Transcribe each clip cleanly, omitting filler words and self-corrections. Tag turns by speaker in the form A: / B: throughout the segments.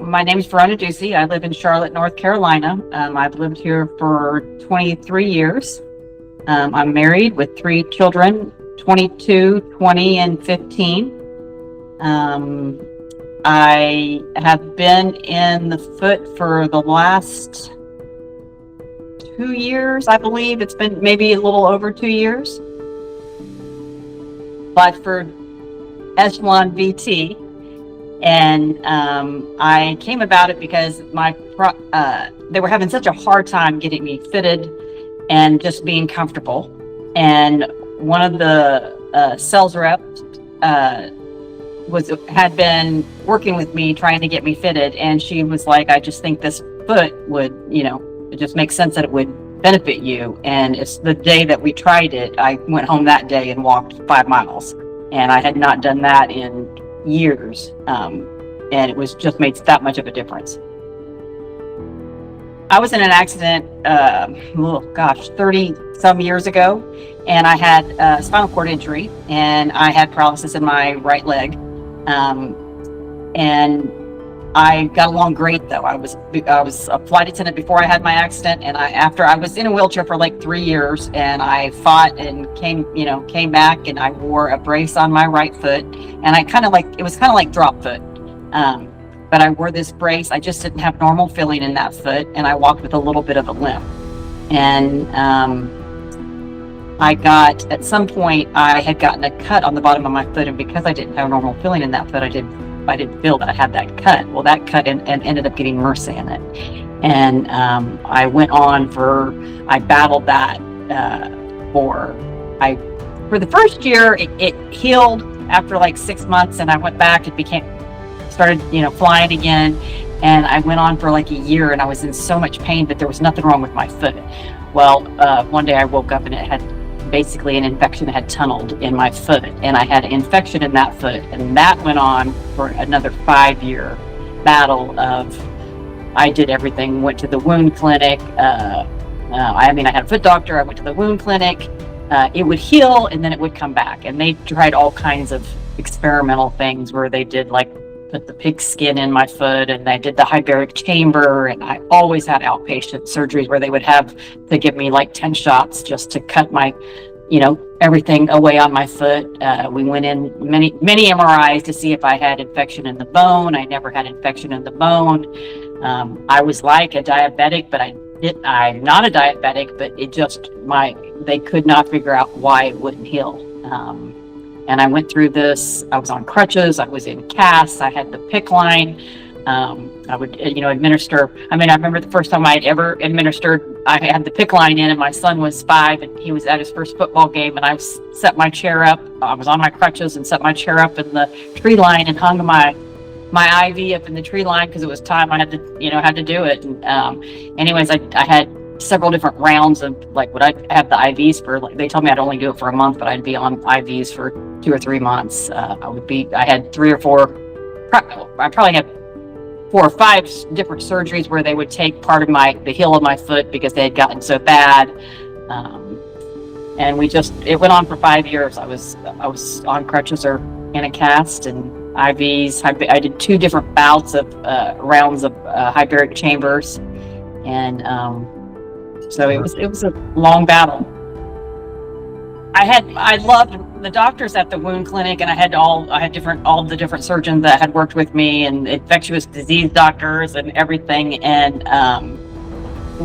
A: my name is Verona. I live in Charlotte, North Carolina. I've lived here for 23 years. I'm married with 3 children, 22, 20, and 15. I have been in the foot for the last 2 years, I believe. It's been maybe a little over 2 years. But for Echelon VT, and I came about it because they were having such a hard time getting me fitted and just being comfortable. And one of the sales reps had been working with me trying to get me fitted, and she was like, I just think this foot would, it just makes sense that it would benefit you. And it's the day that we tried it, I went home that day and walked 5 miles, and I had not done that in years, and it was just made that much of a difference. I was in an accident 30 some years ago, and I had a spinal cord injury, and I had paralysis in my right leg, and I got along great though. I was a flight attendant before I had my accident, and after I was in a wheelchair for like 3 years, and I fought and came back, and I wore a brace on my right foot, and it was kind of like drop foot, but I wore this brace. I just didn't have normal feeling in that foot, and I walked with a little bit of a limp. And at some point I had gotten a cut on the bottom of my foot, and because I didn't have normal feeling in that foot, I didn't feel that I had that cut. Well, that cut ended up getting MRSA in it. And I battled that for the first year. It healed after like 6 months, and I went back and started flying again. And I went on for like a year, and I was in so much pain, but there was nothing wrong with my foot. Well, one day I woke up, and it had basically an infection had tunneled in my foot, and I had an infection in that foot, and that went on for another 5-year battle of, I did everything, went to the wound clinic. I had a foot doctor. I went to the wound clinic. It would heal, and then it would come back, and they tried all kinds of experimental things where they did put the pig skin in my foot, and they did the hydraulic chamber, and I always had outpatient surgeries where they would have to give me like 10 shots just to cut my, everything away on my foot. We went in many MRIs to see if I had infection in the bone. I never had infection in the bone. I was like a diabetic, but I'm not a diabetic, but they could not figure out why it wouldn't heal. And I went through this. I was on crutches. I was in casts. I had the PICC line. I would, administer. I remember the first time I had ever administered, I had the PICC line in, and my son was 5, and he was at his first football game, and I set my chair up. I was on my crutches and set my chair up in the tree line and hung my IV up in the tree line because it was time. I had to do it. And anyways, I had several different rounds of what I have the IVs for. They told me I'd only do it for a month, but I'd be on IVs for 2 or 3 months. I had 3 or 4, I probably had 4 or 5 different surgeries where they would take part of the heel of my foot because they had gotten so bad. And it went on for 5 years. I was on crutches or in a cast and IVs. I did 2 different bouts of rounds of hyperbaric chambers, and so it was a long battle. I loved the doctors at the wound clinic, and I had all the different surgeons that had worked with me, and infectious disease doctors and everything. And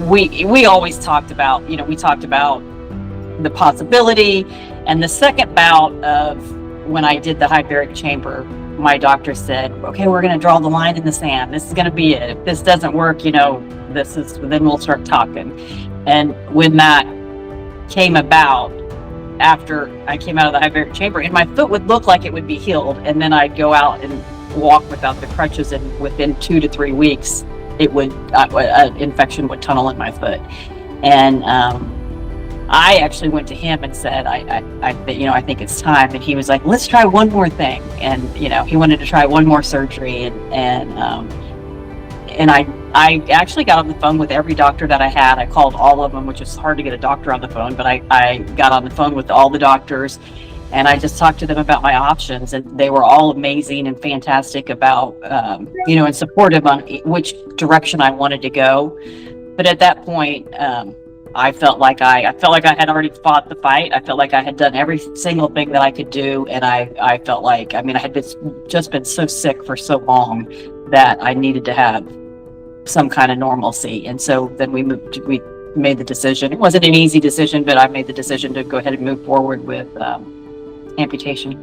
A: we always talked about, the possibility. And the second bout of when I did the hyperbaric chamber, my doctor said, okay, we're going to draw the line in the sand. This is going to be it. If this doesn't work, then we'll start talking. And when that came about, after I came out of the hyperbaric chamber, and my foot would look like it would be healed, and then I'd go out and walk without the crutches, and within 2 to 3 weeks, it would an infection would tunnel in my foot. And I actually went to him and said, I think it's time. And he was like, let's try one more thing. And he wanted to try one more surgery, and I actually got on the phone with every doctor that I had. I called all of them, which is hard to get a doctor on the phone, but I got on the phone with all the doctors, And I just talked to them about my options, and they were all amazing and fantastic about, and supportive on which direction I wanted to go. But at that point, I felt like I had already fought the fight. I felt like I had done every single thing that I could do, and I felt like, I had just been so sick for so long that I needed to have some kind of normalcy. And so then we made the decision. It wasn't an easy decision, but I made the decision to go ahead and move forward with amputation.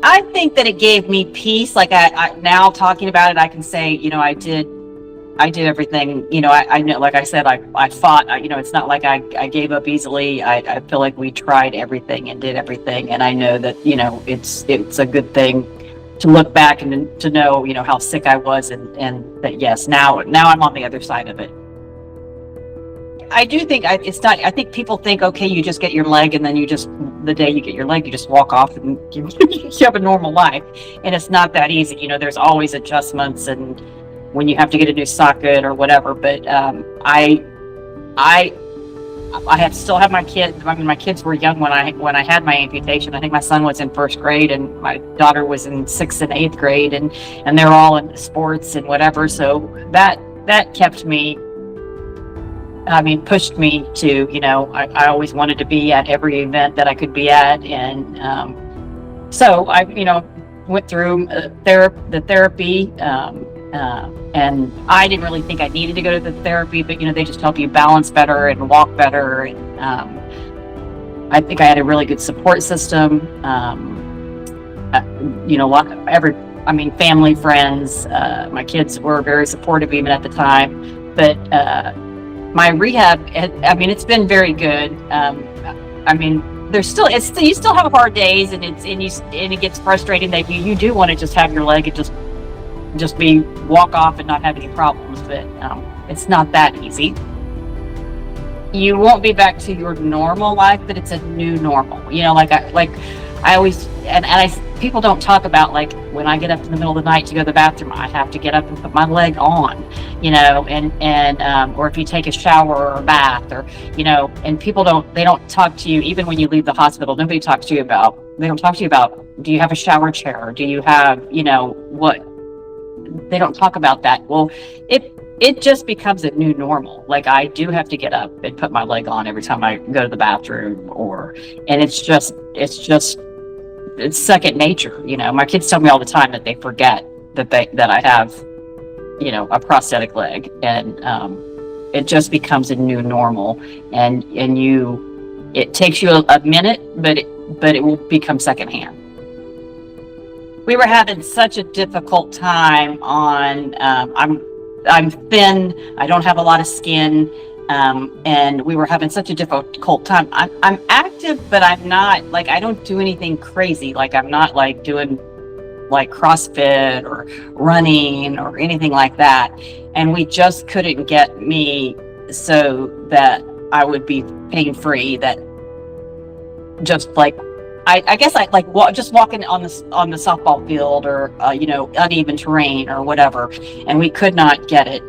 A: I think that it gave me peace. Like I now talking about it, I can say, I did everything. I know, like I said, I fought. It's not like I gave up easily. I feel like we tried everything and did everything, and I know that it's a good thing to look back and to know how sick I was, and that yes, now I'm on the other side of it. I do think it's not. I think people think, okay, you just get your leg, and then the day you get your leg, you just walk off and you have a normal life, and it's not that easy. There's always adjustments, and when you have to get a new socket or whatever. But I still have my kids. My kids were young when I had my amputation. I think my son was in 1st grade, and my daughter was in 6th and 8th grade, and they're all in sports and whatever. So that kept me. Pushed me to, I always wanted to be at every event that I could be at. And so I, went through the therapy. And I didn't really think I needed to go to the therapy, but, they just help you balance better and walk better. And I think I had a really good support system. Family, friends, my kids were very supportive even at the time. But my rehab, it's been very good. There's still, you still have hard days, and it gets frustrating that you do want to just have your leg and just walk off and not have any problems, but it's not that easy. You won't be back to your normal life, but it's a new normal. I always, people don't talk about, like, when I get up in the middle of the night to go to the bathroom, I have to get up and put my leg on, or if you take a shower or a bath, or, and people they don't talk to you, even when you leave the hospital, they don't talk to you about, do you have a shower chair? Do you have, what? They don't talk about that. Well, it just becomes a new normal. Like, I do have to get up and put my leg on every time I go to the bathroom, and it's second nature. My kids tell me all the time that they forget that I have, a prosthetic leg, and it just becomes a new normal, and it takes you a minute, but it will become secondhand. We were having such a difficult time on, I'm thin, I don't have a lot of skin, and we were having such a difficult time. I'm active, but I'm not, like, I don't do anything crazy. Like, I'm not like doing like CrossFit or running or anything like that. And we just couldn't get me so that I would be pain-free, that just like, I guess I like just walking on the softball field, or uneven terrain or whatever, and we could not get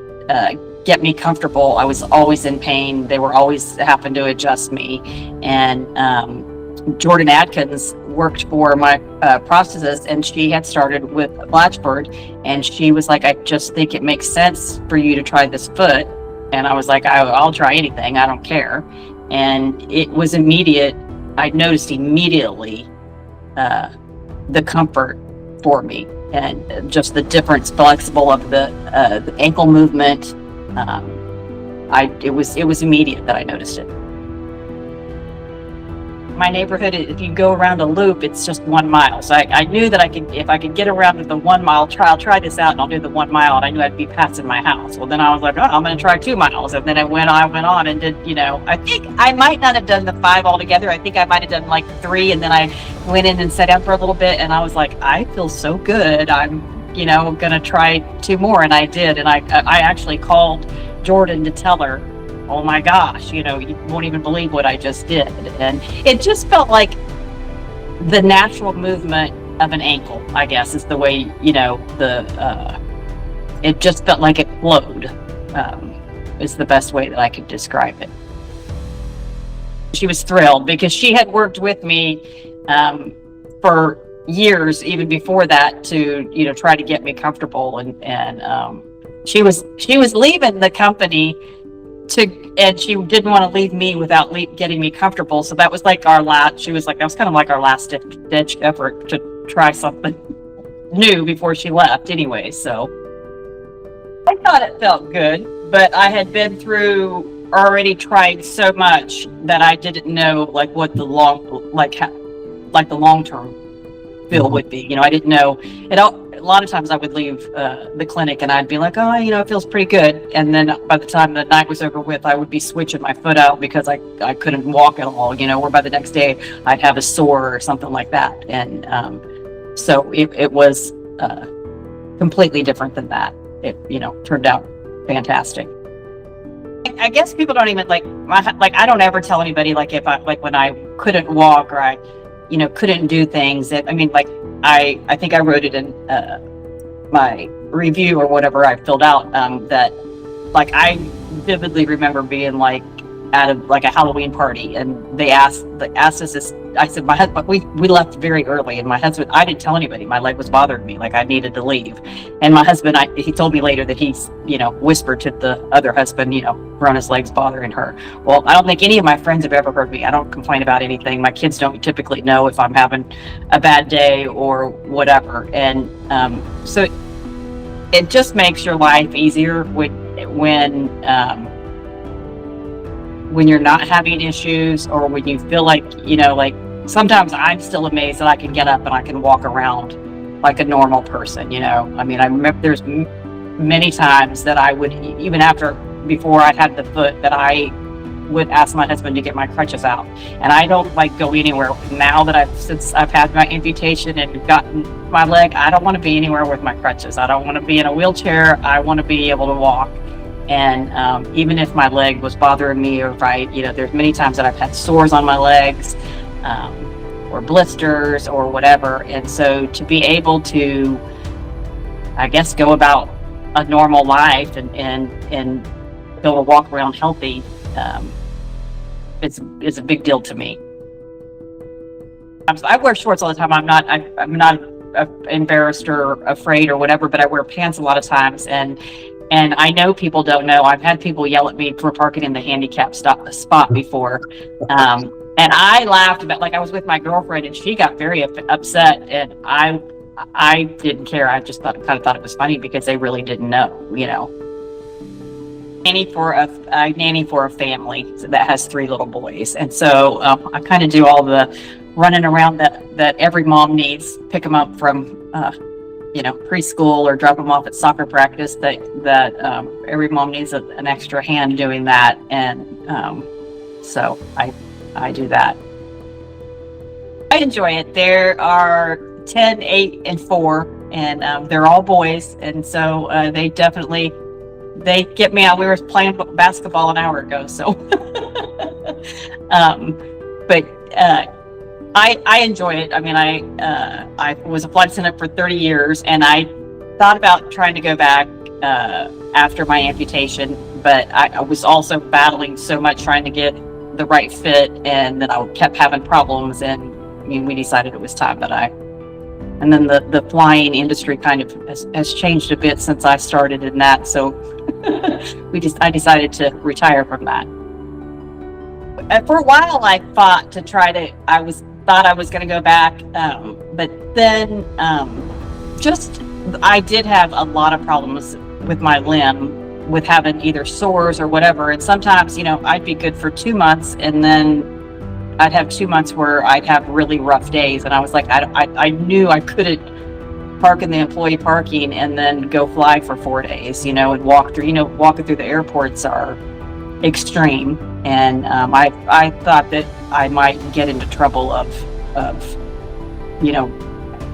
A: me comfortable. I was always in pain. They were always having to adjust me. And Jordan Adkins worked for my prosthetist, and she had started with Blatchford, and she was like, I just think it makes sense for you to try this foot. And I was like, I'll try anything. I don't care. And it was immediate. I noticed immediately the comfort for me, and just the difference, flexible of the ankle movement. It was immediate that I noticed it. My neighborhood, if you go around a loop, it's just 1 mile. So I knew that if I could get around to the 1 mile, I'll try this out, and I'll do the 1 mile, and I knew I'd be passing my house. Well, then I was like, oh, I'm going to try 2 miles. And then I went on and did, I think I might not have done the 5 altogether. I think I might have done like 3. And then I went in and sat down for a little bit, and I was like, I feel so good. I'm, going to try 2 more. And I did. And I actually called Jordan to tell her, oh my gosh, you won't even believe what I just did. And it just felt like the natural movement of an ankle, I guess, is the way, it just felt like it flowed, is the best way that I could describe it. She was thrilled because she had worked with me for years, even before that, to, you know, try to get me comfortable. And she was leaving the company and she didn't want to leave me without getting me comfortable. So that was like that was kind of like our last ditch effort to try something new before she left anyway. So I thought it felt good, but I had been through already trying so much that I didn't know like what the the long-term feel would be. You know, I didn't know it all. A lot of times I would leave the clinic and I'd be like, oh, you know, it feels pretty good. And then by the time the night was over with, I would be switching my foot out because I couldn't walk at all, you know, or by the next day I'd have a sore or something like that. And so it was completely different than that. It, you know, turned out fantastic. I guess people don't even I don't ever tell anybody when I couldn't walk or I, you know, couldn't do things. I think I wrote it in my review or whatever I filled out, that like I vividly remember being like at a Halloween party, and they asked us this. I said, my husband, we left very early, and my husband, I didn't tell anybody my leg was bothering me, like I needed to leave. And my husband, he told me later that he's, you know, whispered to the other husband, you know, Verona's leg's bothering her. Well, I don't think any of my friends have ever heard me. I don't complain about anything. My kids don't typically know if I'm having a bad day or whatever. And so it just makes your life easier when you're not having issues, or when you feel like, you know, like sometimes I'm still amazed that I can get up and I can walk around like a normal person, you know. I mean, I remember there's many times that I would, even before I had the foot, that I would ask my husband to get my crutches out. And I don't like go anywhere now that since I've had my amputation and gotten my leg, I don't want to be anywhere with my crutches. I don't want to be in a wheelchair. I want to be able to walk. And even if my leg was bothering me, or if there's many times that I've had sores on my legs, or blisters or whatever. And so to be able to, I guess, go about a normal life and be able to walk around healthy, it's a big deal to me. I wear shorts all the time. I'm not embarrassed or afraid or whatever, but I wear pants a lot of times. And I know people don't know. I've had people yell at me for parking in the handicap spot before. And I laughed about, like, I was with my girlfriend and she got very upset, and I didn't care. I just kind of thought it was funny because they really didn't know, you know. I nanny for a family that has 3 little boys. And so I kind of do all the running around that every mom needs, pick them up from, preschool, or drop them off at soccer practice, that every mom needs an extra hand doing that. And so I do that. I enjoy it. There are 10, 8, and 4, and they're all boys. And so they get me out. We were playing basketball an hour ago. So, I enjoy it. I mean, I was a flight attendant for 30 years, and I thought about trying to go back after my amputation, but I was also battling so much trying to get the right fit, and then I kept having problems, and we decided it was time and then the flying industry kind of has changed a bit since I started in that, so I decided to retire from that. For a while, I thought I was going to go back, but then I did have a lot of problems with my limb, with having either sores or whatever. And sometimes, I'd be good for 2 months, and then I'd have 2 months where I'd have really rough days. And I was like, I knew I couldn't park in the employee parking and then go fly for 4 days, and walk through, walking through the airports are extreme. And I thought that I might get into trouble of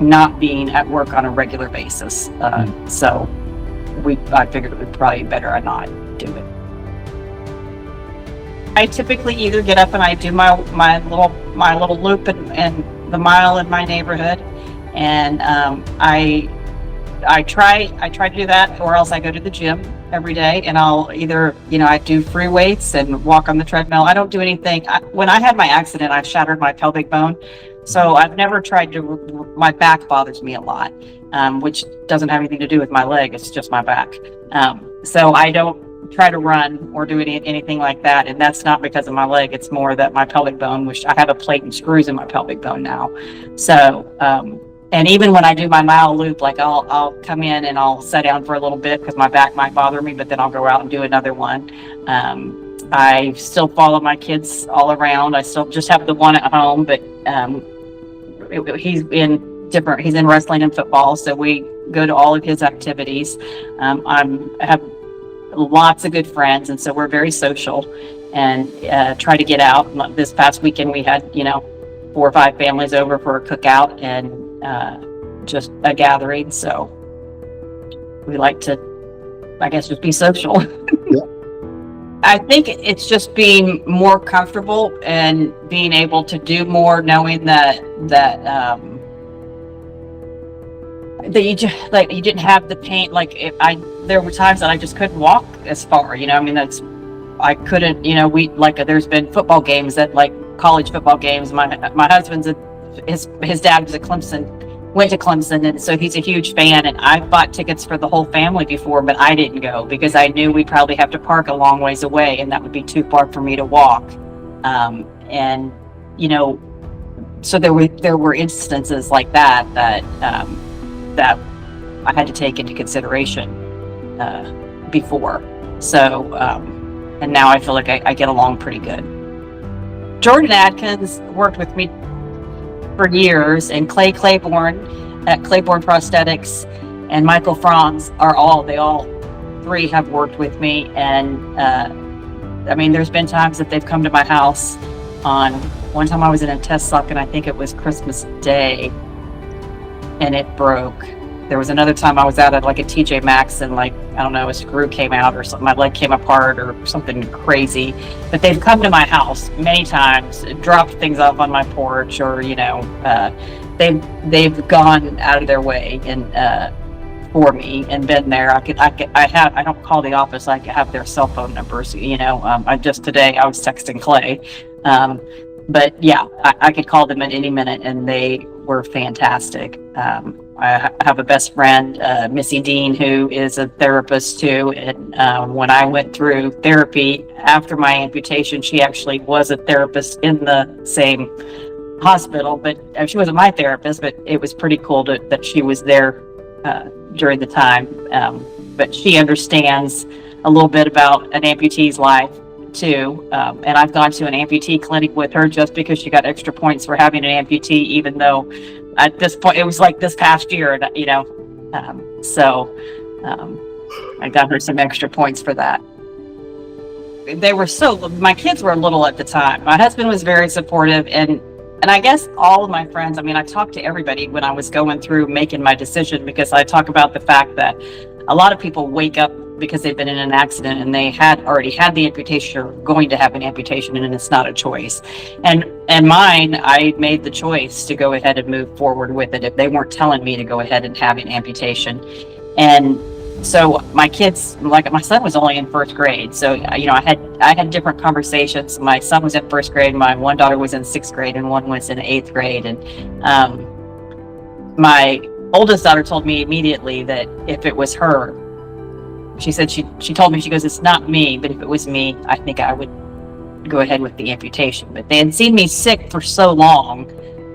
A: not being at work on a regular basis. So I figured it would probably be better I not do it. I typically either get up and I do my little loop and the mile in my neighborhood, and I I try to do that, or else I go to the gym every day, and I'll either, I do free weights and walk on the treadmill. I don't do anything. When I had my accident, I shattered my pelvic bone. So I've never tried to, my back bothers me a lot, which doesn't have anything to do with my leg. It's just my back. So I don't try to run or do anything like that. And that's not because of my leg. It's more that my pelvic bone, which I have a plate and screws in my pelvic bone now. So, and even when I do my mile loop, like I'll come in and I'll sit down for a little bit because my back might bother me, but then I'll go out and do another one. I still follow my kids all around. I still just have the one at home, but he's in wrestling and football, so we go to all of his activities. I have lots of good friends, and so we're very social and try to get out. This past weekend we had 4 or 5 families over for a cookout and just a gathering, so we like to, I guess, just be social.
B: Yeah.
A: I think it's just being more comfortable and being able to do more, knowing that you just, like, you didn't have the pain. Like, there were times that I just couldn't walk as far. I couldn't. There's been football games college football games. My husband's his dad went to Clemson, and so he's a huge fan, and I bought tickets for the whole family before, but I didn't go because I knew we'd probably have to park a long ways away, and that would be too far for me to walk. So there were instances like that that I had to take into consideration before. So and now I feel like I get along pretty good. Jordan Adkins worked with me for years, and Clay Claiborne at Claiborne Prosthetics and Michael Franz they all 3 have worked with me. And there's been times that they've come to my house. One time I was in a test sock, and I think it was Christmas Day, and it broke. There was another time I was out at a TJ Maxx, and a screw came out or something. My leg came apart or something crazy. But they've come to my house many times, dropped things off on my porch, or they've gone out of their way and for me and been there. I don't call the office. I have their cell phone numbers. Today I was texting Clay. But yeah, I could call them at any minute, and they were fantastic. I have a best friend, Missy Dean, who is a therapist too. And when I went through therapy after my amputation, she actually was a therapist in the same hospital, but she wasn't my therapist, but it was pretty cool that she was there during the time. But she understands a little bit about an amputee's life too. And I've gone to an amputee clinic with her just because she got extra points for having an amputee, even though at this point it was this past year, so I got her some extra points for that. My kids were little at the time. My husband was very supportive, and I guess all of my friends, I talked to everybody when I was going through making my decision, because I talk about the fact that a lot of people wake up because they've been in an accident and they had already had the amputation or going to have an amputation, and it's not a choice. And mine, I made the choice to go ahead and move forward with it if they weren't telling me to go ahead and have an amputation. And so my kids, my son was only in 1st grade, so I had different conversations. My son was in 1st grade, my one daughter was in 6th grade, and one was in 8th grade. And my oldest daughter told me immediately that if it was her, she said, she told me, she goes, "It's not me, but if it was me, I think I would go ahead with the amputation." But they had seen me sick for so long,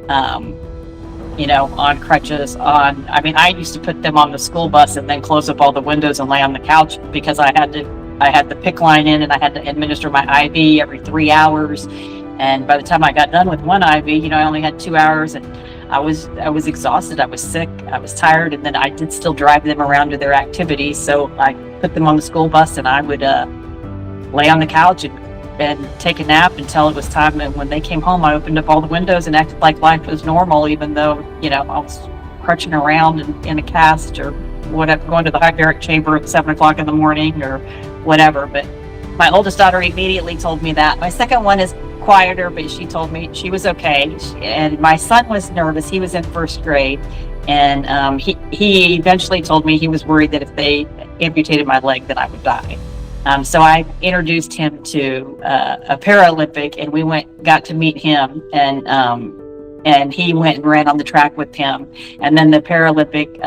A: on crutches, I used to put them on the school bus and then close up all the windows and lay on the couch, because I had the PICC line in, and I had to administer my IV every 3 hours. And by the time I got done with one IV, I only had 2 hours, and I was exhausted. I was sick. I was tired, and then I did still drive them around to their activities. So I put them on the school bus, and I would lay on the couch and take a nap until it was time. And when they came home, I opened up all the windows and acted like life was normal, even though I was crutching around in a cast or whatever, going to the hyperbaric chamber at 7 o'clock in the morning or whatever. But my oldest daughter immediately told me that. My second one is quieter, but she told me she was okay. And my son was nervous. He was in 1st grade, And he eventually told me he was worried that if they amputated my leg, that I would die. So I introduced him to a Paralympic, and we got to meet him, and he went and ran on the track with him. And then the Paralympic,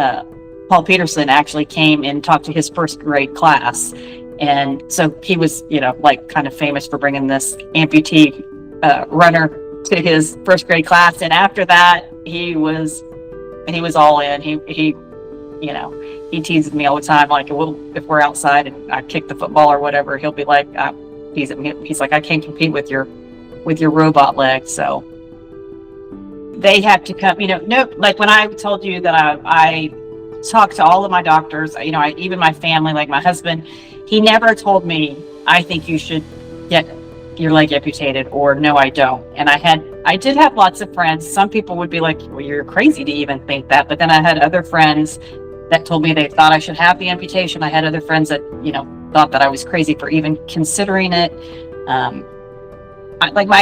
A: Paul Peterson, actually came and talked to his first grade class. And so he was, like kind of famous for bringing this amputee runner to his first grade class. And after that, he was all in. He teases me all the time, like, well, if we're outside and I kick the football or whatever, he'll be like, he's like, I can't compete with your robot leg. So they have to come, like when I told you that I talked to all of my doctors, even my family, like my husband, he never told me, I think you should get your leg amputated, or no, I don't. And I did have lots of friends. Some people would be like, well, you're crazy to even think that. But then I had other friends that told me they thought I should have the amputation. I had other friends that, thought that I was crazy for even considering it. I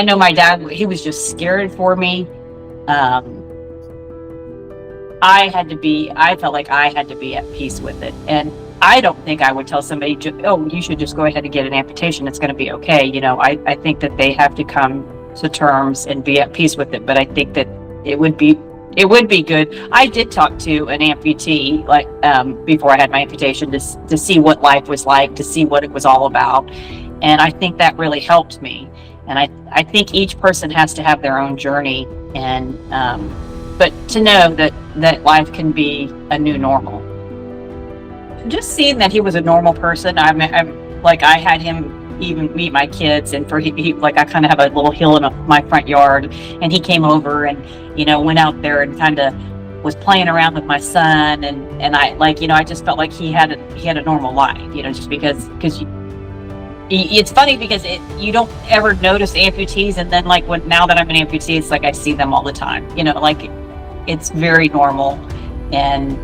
A: know my dad, he was just scared for me. I felt like I had to be at peace with it. And I don't think I would tell somebody, you should just go ahead and get an amputation. It's going to be okay. I think that they have to come to terms and be at peace with it. But I think that it would be good. I did talk to an amputee, before I had my amputation, to see what life was like, to see what it was all about. And I think that really helped me. And I think each person has to have their own journey. And, but to know that life can be a new normal. Just seeing that he was a normal person, I had him even meet my kids, and I kind of have a little hill in my front yard, and he came over and went out there and kind of was playing around with my son, and I just felt like he had a normal life, just because it's funny because you don't ever notice amputees, and then now that I'm an amputee, it's like I see them all the time, it's very normal. And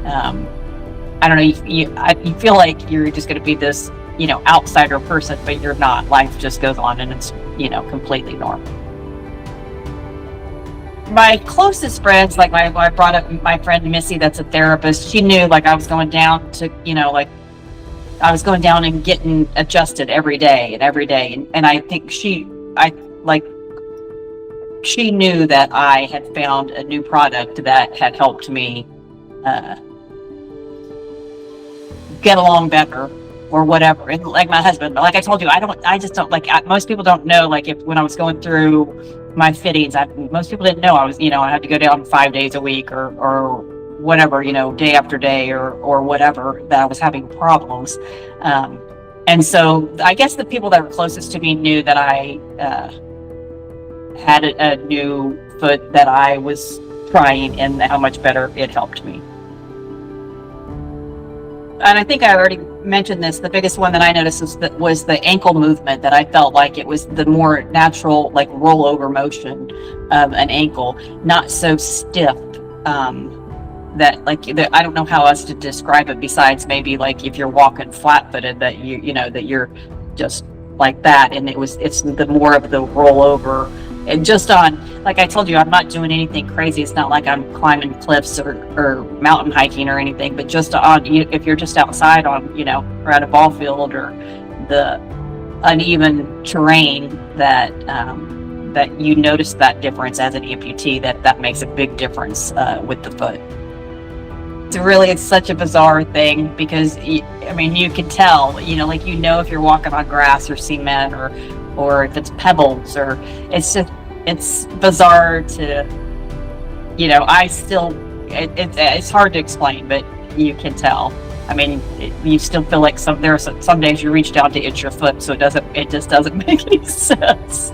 A: I don't know, you feel like you're just going to be this outsider person, but you're not. Life just goes on, and it's completely normal. My closest friends, I brought up my friend Missy, that's a therapist. She knew I was going down to I was going down and getting adjusted every day, and I think she knew that I had found a new product that had helped me get along better, or whatever. And like my husband, like I told you, I just don't most people don't know, when I was going through my fittings, most people didn't know I was, I had to go down 5 days a week or whatever, day after day or whatever, that I was having problems. And so I guess the people that were closest to me knew that I had a new foot that I was trying, and how much better it helped me. And I think I already mentioned this. The biggest one that I noticed was the ankle movement, that I felt like it was the more natural, rollover motion of an ankle, not so stiff. That I don't know how else to describe it besides maybe if you're walking flat-footed, that that you're just like that, and it's the more of the rollover. And just on, like I told you, I'm not doing anything crazy. It's not like I'm climbing cliffs or mountain hiking or anything, but just on, if you're just outside on, or at a ball field, or the uneven terrain, that you notice that difference as an amputee, that makes a big difference with the foot. It's such a bizarre thing, because you can tell, if you're walking on grass or cement, or if it's pebbles, or it's bizarre to, it's hard to explain, but you can tell. You still feel like there are some days you reach down to itch your foot, so it just doesn't make any sense.